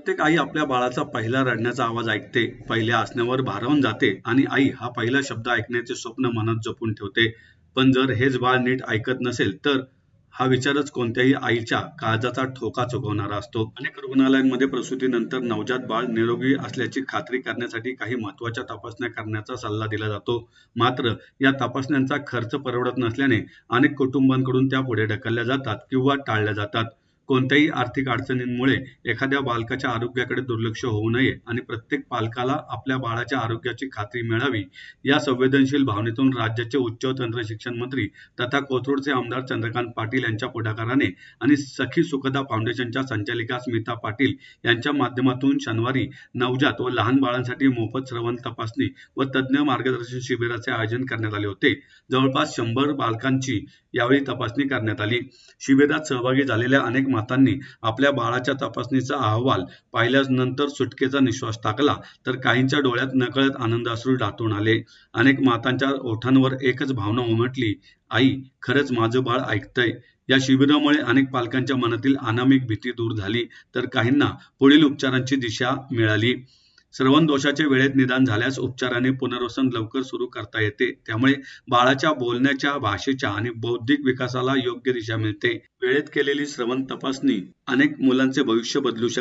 प्रत्येक आई आपल्या बाळाचा पहिला रडण्याचा आवाज ऐकते, पहिल्या हसण्यावर भारावून जाते आणि आई हा पहिला शब्द ऐकण्याचे स्वप्न मनात जपून ठेवते. पण जर हेच बाळ नीट ऐकत नसेल तर हा विचारच कोणत्याही आईच्या काळजाचा ठोका चुकवणारा असतो. अनेक रुग्णालयांमध्ये प्रसूतीनंतर नवजात बाळ निरोगी असल्याची खात्री करण्यासाठी काही महत्त्वाच्या तपासण्या करण्याचा सल्ला दिला जातो. मात्र या तपासण्यांचा खर्च परवडत नसल्याने अनेक कुटुंबांकडून त्या पुढे ढकलल्या जातात किंवा टाळल्या जातात. कोणत्याही आर्थिक अडचणींमुळे एखाद्या बालकाच्या आरोग्याकडे दुर्लक्ष होऊ नये आणि प्रत्येक पालकाला आपल्या बाळाच्या आरोग्याची खात्री मिळावी या संवेदनशील भावनेतून राज्याचे उच्च व तंत्र शिक्षण मंत्री तथा कोथरूडचे आमदार चंद्रकांत पाटील यांच्या पुढाकाराने आणि सखी सुखदा फाउंडेशनच्या संचालिका स्मिता पाटील यांच्या माध्यमातून शनिवारी नवजात व लहान बाळांसाठी मोफत श्रवण तपासणी व तज्ज्ञ मार्गदर्शन शिबिराचे आयोजन करण्यात आले होते. जवळपास 100 बालकांची यावेळी तपासणी करण्यात आली. शिबिरात सहभागी झालेल्या अनेक मातांनी आपल्या बाळाच्या तपासणीचा अहवाल पाहिल्यानंतर सुटकेचा निश्वास टाकला, तर काहींच्या डोळ्यात नकळत आनंदाश्रू दाटून आले. अनेक मातांच्या ओठांवर एकच भावना उमटली, आई, खरंच माझं बाळ ऐकतंय. या शिबिरामुळे अनेक पालकांच्या मनातील अनामिक भीती दूर झाली, तर काहींना पुढील उपचारांची दिशा मिळाली. श्रवण दोषाचे वेळेत निदान झाल्यास उपचाराने पुनर्वसन लवकर सुरू करता येते. त्यामुळे बाळाच्या बोलण्याच्या, भाषेच्या आणि बौद्धिक विकासाला योग्य दिशा मिळते. वेळेत केलेली श्रवण तपासणी अनेक मुलांचे भविष्य बदलू शकते.